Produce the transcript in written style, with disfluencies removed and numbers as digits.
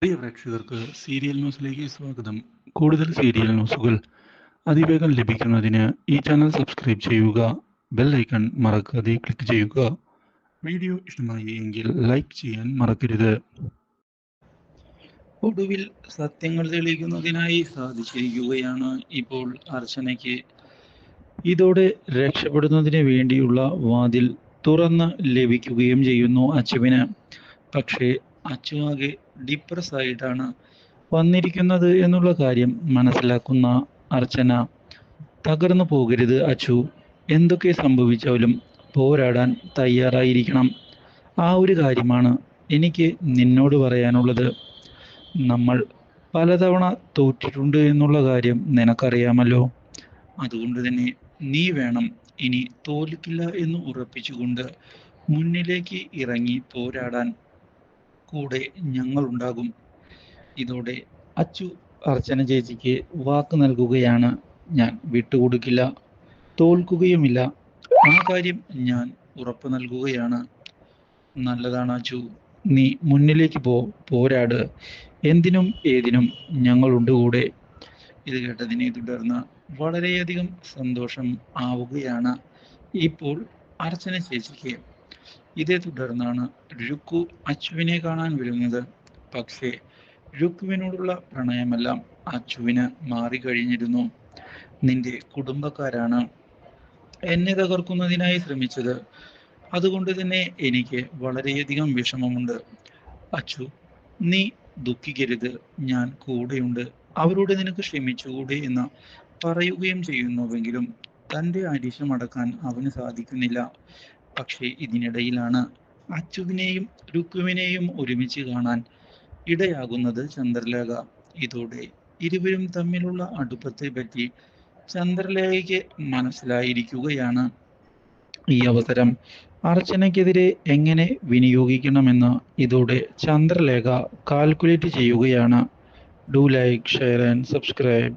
പ്രിയ പ്രേക്ഷകർക്ക് സീരിയൽ ന്യൂസിലേക്ക് സ്വാഗതം. കൂടുതൽ സീരിയൽ ന്യൂസുകൾ അതിവേഗം ലഭിക്കുന്നതിന് ഈ ചാനൽ സബ്സ്ക്രൈബ് ചെയ്യുക. ബെൽ ഐക്കൺ മറക്കാതെ ക്ലിക്ക് ചെയ്യുക. വീഡിയോ ഇഷ്ടമായി എങ്കിൽ ലൈക്ക് ചെയ്യാൻ മറക്കരുത്. ഒടുവിൽ സത്യങ്ങൾ തെളിയിക്കുന്നതിനായി സാധിച്ചിരിക്കുകയാണ് ഇപ്പോൾ അർച്ചനയ്ക്ക്. ഇതോടെ രക്ഷപ്പെടുന്നതിന് വേണ്ടിയുള്ള വാതിൽ തുറന്ന് ലഭിക്കുകയും ചെയ്യുന്നു അച്ചുവിന്. പക്ഷേ അച്ചു ആകെ ഡിപ്രസ് ആയിട്ടാണ് വന്നിരിക്കുന്നത് എന്നുള്ള കാര്യം മനസ്സിലാക്കുന്ന അർച്ചന, തകർന്നു പോകരുത് അച്ചു, എന്തൊക്കെ സംഭവിച്ചാലും പോരാടാൻ തയ്യാറായിരിക്കണം. ആ ഒരു കാര്യമാണ് എനിക്ക് നിന്നോട് പറയാനുള്ളത്. നമ്മൾ പലതവണ തോറ്റിട്ടുണ്ട് എന്നുള്ള കാര്യം നിനക്കറിയാമല്ലോ. അതുകൊണ്ട് തന്നെ നീ വേണം ഇനി തോൽക്കില്ല എന്ന് ഉറപ്പിച്ചുകൊണ്ട് മുന്നിലേക്ക് ഇറങ്ങി പോരാടാൻ. കൂടെ ഞങ്ങളുണ്ടാകും. ഇതോടെ അച്ചു അർച്ചന ചേച്ചിക്ക് വാക്ക് നൽകുകയാണ്. ഞാൻ വിട്ടുകൊടുക്കില്ല, തോൽക്കുകയുമില്ല. ആ കാര്യം ഞാൻ ഉറപ്പ് നൽകുകയാണ്. നല്ലതാണ് അച്ചു, നീ മുന്നിലേക്ക് പോരാട്. എന്തിനും ഏതിനും ഞങ്ങളുണ്ട് കൂടെ. ഇത് കേട്ടതിനെ തുടർന്ന് വളരെയധികം സന്തോഷം ആവുകയാണ് ഇപ്പോൾ അർച്ചന ചേച്ചിക്ക്. ഇതേ തുടർന്നാണ് രുക്കു അച്ചുവിനെ കാണാൻ വരുന്നത്. പക്ഷേ രുക്കുവിനോടുള്ള പ്രണയമെല്ലാം അച്ചുവിന് മാറിക്കഴിഞ്ഞിരുന്നു. നിന്റെ കുടുംബക്കാരാണ് എന്നെ തകർക്കുന്നതിനായി ശ്രമിച്ചത്. അതുകൊണ്ട് തന്നെ എനിക്ക് വളരെയധികം വിഷമമുണ്ട്. അച്ചു, നീ ദുഃഖിക്കരുത്, ഞാൻ കൂടെയുണ്ട്. അവരോട് നിനക്ക് ക്ഷമിച്ചുകൂടെ എന്ന് പറയുകയും ചെയ്യുന്നുവെങ്കിലും തൻ്റെ അരിശം അടക്കാൻ അവന് സാധിക്കുന്നില്ല. പക്ഷേ ഇതിനിടയിലാണ് അച്ചുവിനെയും രുക്കുവിനെയും ഒരുമിച്ച് കാണാൻ ഇടയാകുന്നത് ചന്ദ്രലേഖ. ഇതോടെ ഇരുവരും തമ്മിലുള്ള അടുപ്പത്തെ പറ്റി ചന്ദ്രലേഖയ്ക്ക് മനസ്സിലായിരിക്കുകയാണ്. ഈ അവസരം അർച്ചനയ്ക്കെതിരെ എങ്ങനെ വിനിയോഗിക്കണമെന്ന് ഇതോടെ ചന്ദ്രലേഖ കാൽക്കുലേറ്റ് ചെയ്യുകയാണ്. Do like, share and subscribe.